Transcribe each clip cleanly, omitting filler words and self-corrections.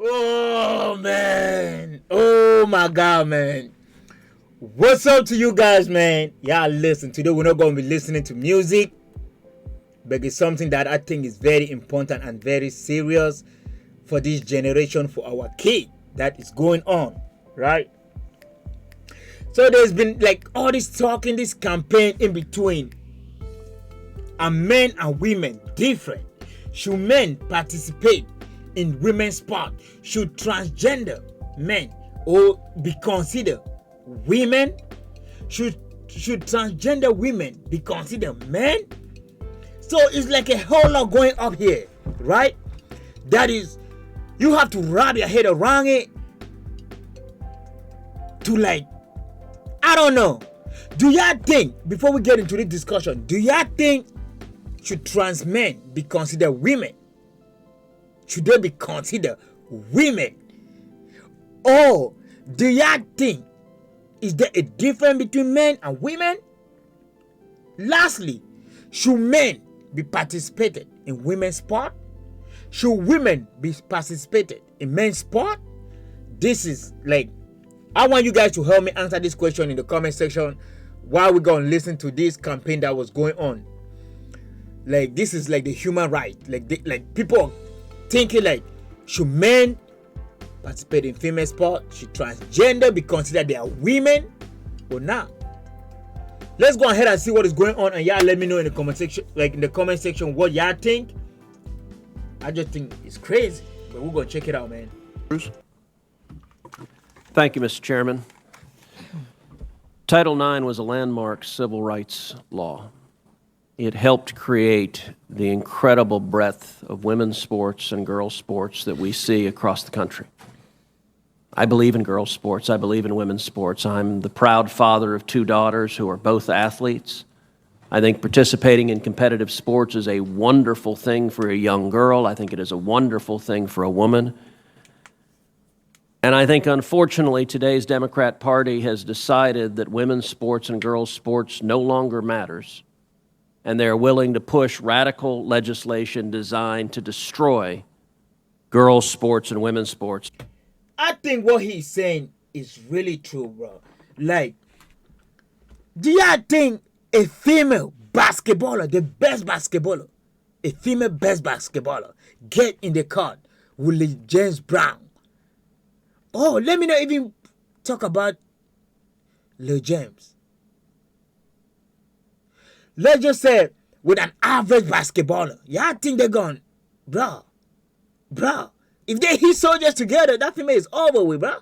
Oh man. Oh my god, man. What's up to you guys, man? Yeah, listen. Today we're not going to be listening to music, but it's something that I think is very important and very serious for this generation, for our kid that is going on, right? So there's been like all this talk in this campaign in between. Are men and women different? Should men participate in women's sport? Should transgender men or be considered women? Should transgender women be considered men? So it's like a whole lot going up here, right? That is, you have to wrap your head around it to like, I don't know. Do y'all think, before we get into this discussion, do y'all think should trans men be considered women? Should they be considered women? Or do y'all think, is there a difference between men and women? Lastly, should men be participated in women's sport? Should women be participated in men's sport? This is like, I want you guys to help me answer this question in the comment section while we're going to listen to this campaign that was going on. Like, this is like the human right. Like people thinking like, should men participate in female sport? Should transgender be considered they are women or not? Let's go ahead and see what is going on, and y'all let me know in the comment section, what y'all think. I just think it's crazy, but we're gonna check it out, man. Cruz. Thank you, Mr. Chairman. Title IX was a landmark civil rights law. It helped create the incredible breadth of women's sports and girls' sports that we see across the country. I believe in girls' sports. I believe in women's sports. I'm the proud father of two daughters who are both athletes. I think participating in competitive sports is a wonderful thing for a young girl. I think it is a wonderful thing for a woman. And I think, unfortunately, today's Democrat Party has decided that women's sports and girls' sports no longer matters, and they're willing to push radical legislation designed to destroy girls' sports and women's sports. I think what he's saying is really true, bro. Like, do y'all think a female basketballer, the best basketballer, a female best basketballer, get in the court with James Brown? Oh, let me not even talk about Lil James. Let's just say with an average basketballer. Y'all think they're gone, bro. If they hit soldiers together, that female is over with, bro.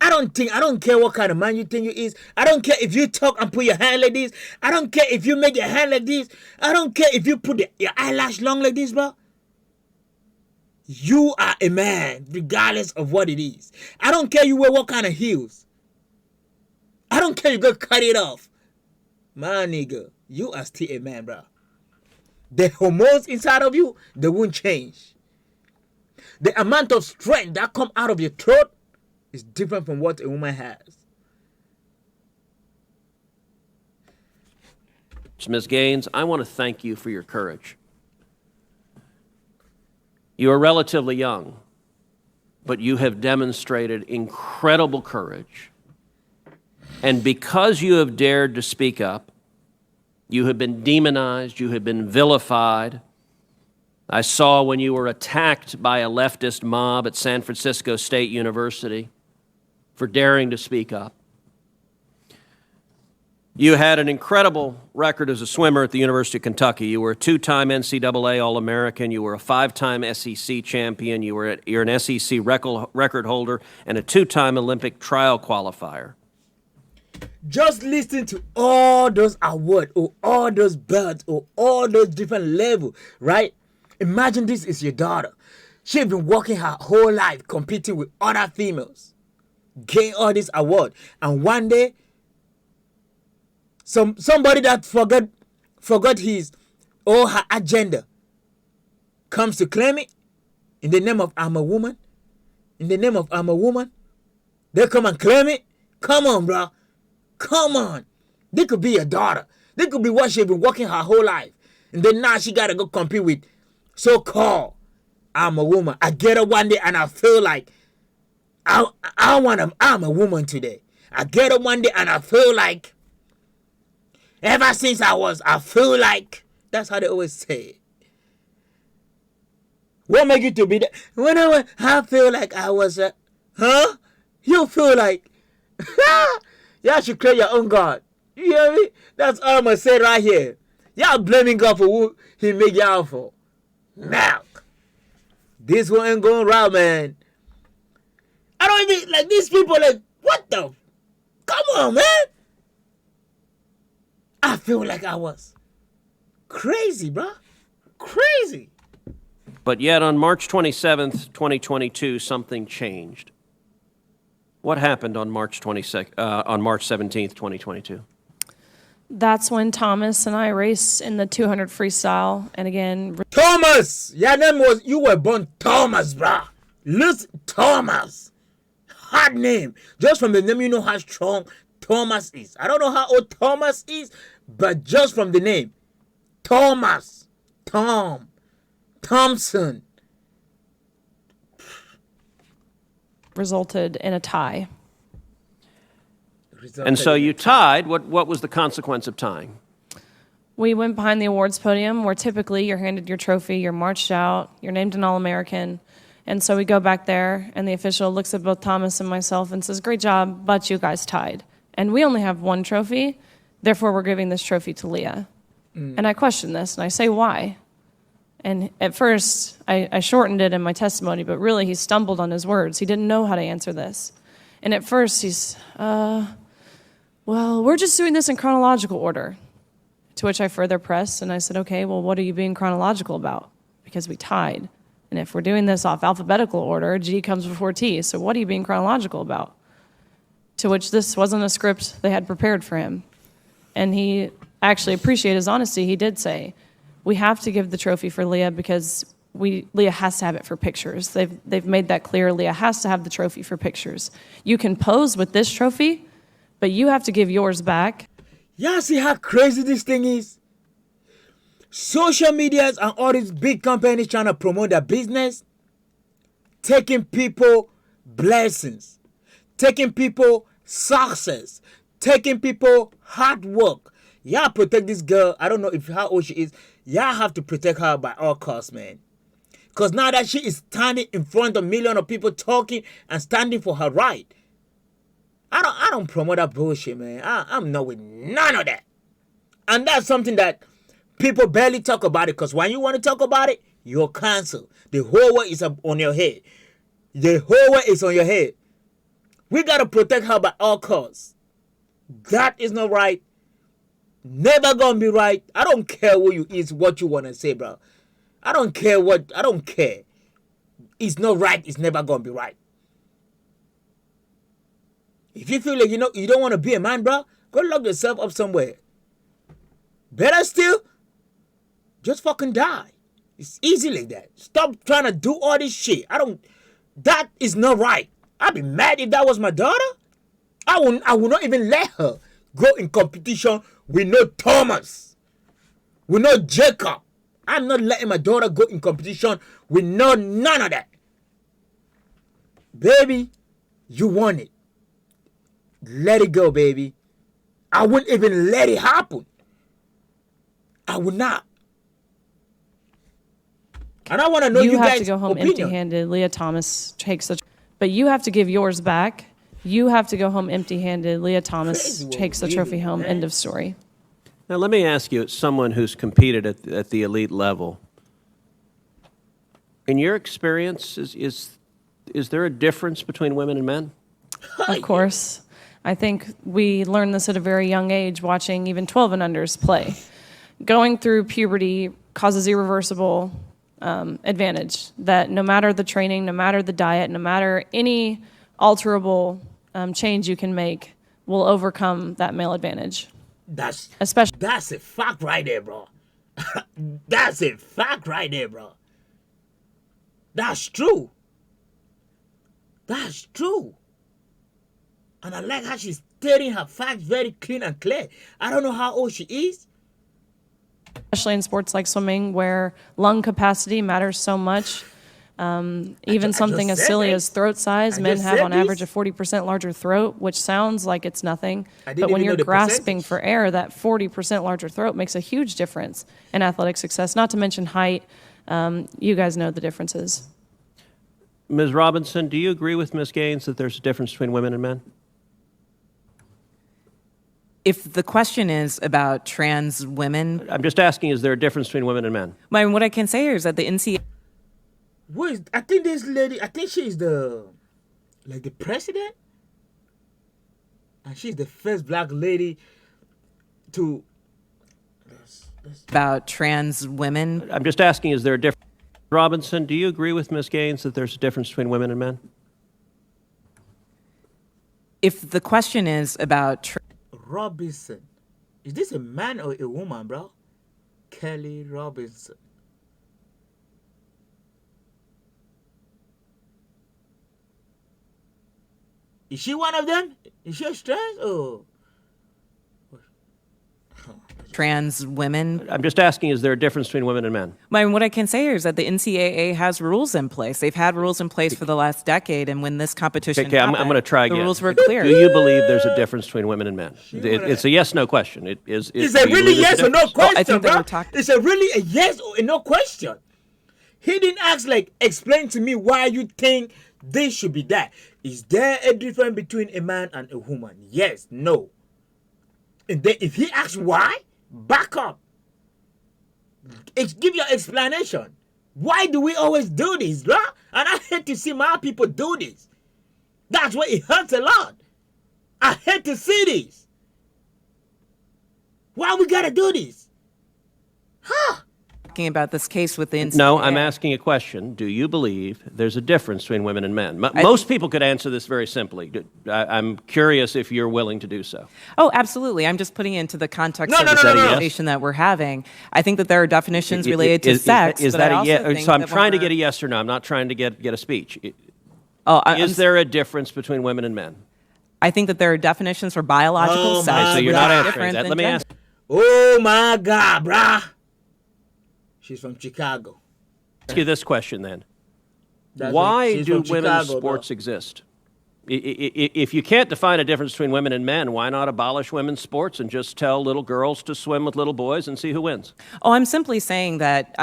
I don't care what kind of man you think you is. I don't care if you talk and put your hand like this. I don't care if you make your hand like this. I don't care if you put your eyelash long like this, bro. You are a man, regardless of what it is. I don't care you wear what kind of heels. I don't care you go cut it off. My nigga, you are still a man, bro. The hormones inside of you, they won't change. The amount of strength that come out of your throat is different from what a woman has. Ms. Gaines, I want to thank you for your courage. You are relatively young, but you have demonstrated incredible courage. And because you have dared to speak up, you have been demonized, you have been vilified. I saw when you were attacked by a leftist mob at San Francisco State University for daring to speak up. You had an incredible record as a swimmer at the University of Kentucky. You were a two-time NCAA All-American. You were a five-time SEC champion. You're an SEC record holder and a two-time Olympic trial qualifier. Just listen to all those awards or all those belts or all those different levels, right? Imagine this is your daughter. She's been working her whole life competing with other females, gain all this award, and one day, somebody that forgot his or her agenda comes to claim it in the name of I'm a woman. In the name of I'm a woman, they come and claim it. Come on, bro. Come on. They could be your daughter. They could be what she's been working her whole life. And then now she got to go compete with so-called I'm a woman. I get up one day and I feel like I'm a woman today. I get up one day and I feel like ever since I feel like, that's how they always say. What make you to be that? When I feel like I was huh? You feel like y'all should create your own God. You hear me? That's all I'm gonna say right here. Y'all blaming God for who he made y'all for. Now, this one ain't going right, man. I don't even like these people. Like, what the? Come on, man. I feel like I was crazy, bro. Crazy. But yet on March 27th, 2022, something changed. What happened on March 17th, 2022? That's when Thomas and I raced in the 200 freestyle. And again, Thomas! Your name was, you were born Thomas, bruh. Listen, Thomas. Hard name. Just from the name, you know how strong Thomas is. I don't know how old Thomas is, but just from the name. Thomas. Thompson. resulted in a tie. And so you tied. What was the consequence of tying? We went behind the awards podium where typically you're handed your trophy, you're marched out, you're named an All-American. And so we go back there, and the official looks at both Thomas and myself and says, "Great job, but you guys tied. And we only have one trophy, therefore we're giving this trophy to Leah." And I question this, and I say, why? And at first, I shortened it in my testimony, but really he stumbled on his words. He didn't know how to answer this. And at first he's, well, we're just doing this in chronological order. To which I further pressed, and I said, okay, well, what are you being chronological about? Because we tied. And if we're doing this off alphabetical order, G comes before T, so what are you being chronological about? To which this wasn't a script they had prepared for him. And he actually appreciated his honesty. He did say, we have to give the trophy for Leah because Leah has to have it for pictures. They've made that clear. Leah has to have the trophy for pictures. You can pose with this trophy, but you have to give yours back. Y'all see how crazy this thing is? Social medias and all these big companies trying to promote their business, taking people blessings, taking people success, taking people hard work. Y'all protect this girl. I don't know how old she is. Y'all have to protect her by all costs, man. Because now that she is standing in front of millions of people talking and standing for her right, I don't promote that bullshit, man. I'm not with none of that. And that's something that people barely talk about it, because when you want to talk about it, you're canceled. The whole world is up on your head. The whole world is on your head. We got to protect her by all costs. That is not right. Never gonna be right. I don't care who you is, what you want to say, bro. I don't care. It's not right. It's never gonna be right. If you feel like you don't want to be a man, bro, go lock yourself up somewhere. Better still, just fucking die. It's easy like that. Stop trying to do all this shit. That is not right. I'd be mad if that was my daughter. I would not even let her go in competition with no Thomas, with no Jacob. I'm not letting my daughter go in competition with none of that. Baby, you want it. Let it go, baby. I wouldn't even let it happen. I would not. And I want to know you guys' have to go home opinion. empty-handed. Leah Thomas takes the, but you have to give yours back. You have to go home empty-handed. Leah Thomas takes the trophy home. Man. End of story. Now, let me ask you, as someone who's competed at the elite level, in your experience, is there a difference between women and men? Of course. I think we learned this at a very young age, watching even 12 and unders play. Going through puberty causes irreversible advantage, that no matter the training, no matter the diet, no matter any alterable change you can make, will overcome that male advantage. That's a fact right there, bro. That's a fact right there, bro. That's true. That's true. And I like how she's stating her facts very clean and clear. I don't know how old she is. Especially in sports like swimming, where lung capacity matters so much. Even just something as said silly this. as throat size, I men just have said on average a this. 40% larger throat, which sounds like it's nothing. I didn't But when even know you're the grasping percentage. for air, that 40% larger throat makes a huge difference in athletic success, not to mention height. You guys know the differences. Ms. Robinson, do you agree with Ms. Gaines that there's a difference between women and men? If the question is about trans women, I'm just asking, is there a difference between women and men? what I can say is that the NCAA I think this lady, I think she's the president, and she's the first black lady to. about trans women, I'm just asking, is there a difference? Robinson, do you agree with Ms. Gaines that there's a difference between women and men? if the question is about Robinson. Is this a man or a woman, bro? Kelly Robinson. Is she one of them? Is she a trans or? trans women, I'm just asking, is there a difference between women and men? what I can say is that the NCAA has rules in place. They've had rules in place for the last decade, and when this competition Okay, I'm happened, going to try again. the rules were clear. Do you believe there's a difference between women and men? It's a yes/no question. It's do a you really believe there's yes or no difference? question, I think they bro. were talking- It's a really a yes or a no question. He didn't ask explain to me why you think this should be that. Is there a difference between a man and a woman? Yes, no. And then if he asks why, back up. Give your explanation. Why do we always do this, bro? And I hate to see my people do this. That's why it hurts a lot. I hate to see this. Why we gotta do this? Huh? Talking about this case with the NCAA. No, I'm asking a question. Do you believe there's a difference between women and men? Most people could answer this very simply. I'm curious if you're willing to do so. Oh, absolutely. I'm just putting it into the context No, of no, the no, no, no. conversation that we're having. I think that there are definitions related to sex. Is but that I a also yes? think So I'm that when trying to we're- get a yes or no. I'm not trying to get a speech. I'm Is there a difference between women and men? I think that there are definitions for biological Oh, sex. my So you're God. not which is answering different that. than Let me gender. ask. Oh my God, bruh. She's from Chicago. Ask you this question then. That's Why she's do from women's Chicago, sports though. exist? If you can't define a difference between women and men, why not abolish women's sports and just tell little girls to swim with little boys and see who wins? Oh, I'm simply saying that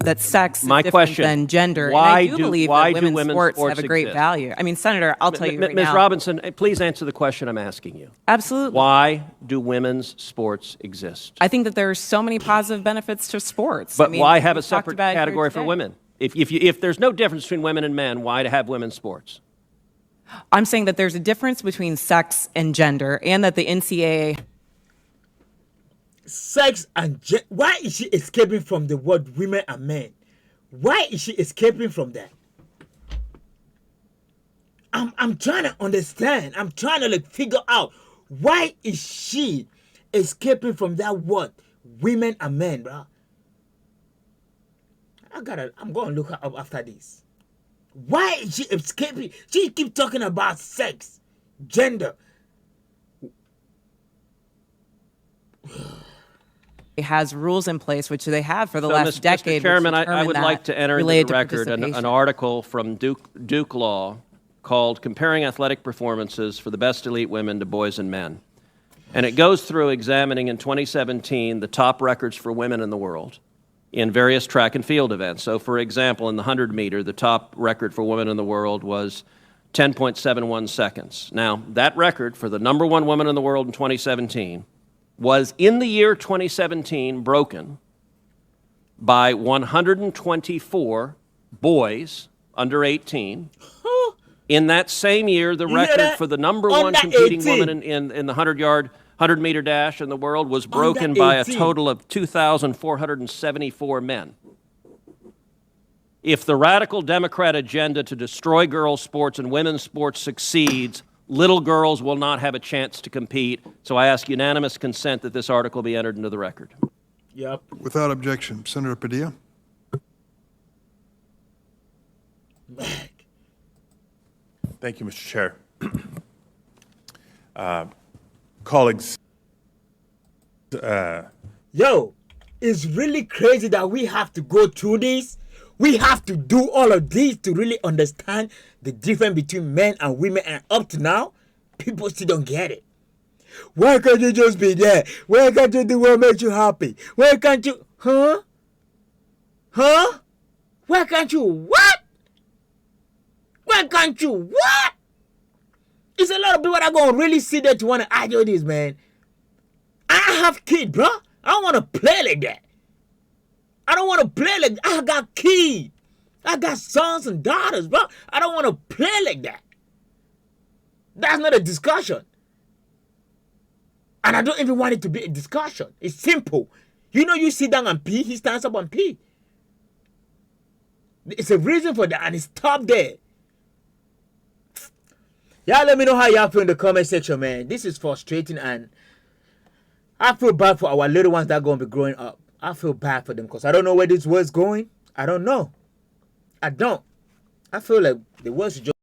that sex is My different question, than gender. why and I do do- believe why that do women's women's sports sports have a great exist? value. I mean, Senator, I'll tell you right Ms. now. Robinson, please answer the question I'm asking you. Absolutely. Why do women's sports exist? I think that there are so many positive benefits to sports. But I mean, why have a we talked separate about it here category for today. women? If there's no difference between women and men, why to have women's sports? I'm saying that there's a difference between sex and gender, and that the NCAA Sex and why is she escaping from the word women and men? Why is she escaping from that? I'm trying to understand. I'm trying to figure out why is she escaping from that word women and men, bro. I'm gonna look her up after this. Why is she escaping? She keep talking about sex, gender. has rules in place, which they have for the So, last decade. Mr. Chairman, which I would determine like that to enter into related the to record an participation. article from Duke Law called Comparing Athletic Performances for the Best Elite Women to Boys and Men. And it goes through examining in 2017 the top records for women in the world in various track and field events. So, for example, in the 100 meter, the top record for women in the world was 10.71 seconds. Now, that record for the number one woman in the world in 2017 was, in the year 2017, broken by 124 boys under 18. In that same year, the You hear record that? for the number Under one competing 18. woman in the 100-meter dash in the world was broken Under by a 18. total of 2,474 men. If the radical Democrat agenda to destroy girls' sports and women's sports succeeds, little girls will not have a chance to compete. So I ask unanimous consent that this article be entered into the record. Yep. Without objection. Senator Padilla? Thank you, Mr. Chair. Colleagues, Yo, it's really crazy that we have to go through this. We have to do all of this to really understand the difference between men and women. And up to now, people still don't get it. Why can't you just be there? Why can't you do what makes you happy? Why can't you? Huh? Huh? Why can't you? What? Why can't you? What? It's a lot of people that are going to really sit there to want to argue this, man. I have kids, bro. I don't want to play like that. I don't want to play like that. I got kids. I got sons and daughters, bro. I don't want to play like that. That's not a discussion. And I don't even want it to be a discussion. It's simple. You know, you sit down and pee, he stands up and pee. It's a reason for that, and it's top there. Y'all let me know how y'all feel in the comment section, man. This is frustrating, and I feel bad for our little ones that are going to be growing up. I feel bad for them because I don't know where this world's going. I don't know. I don't. I feel like the world should just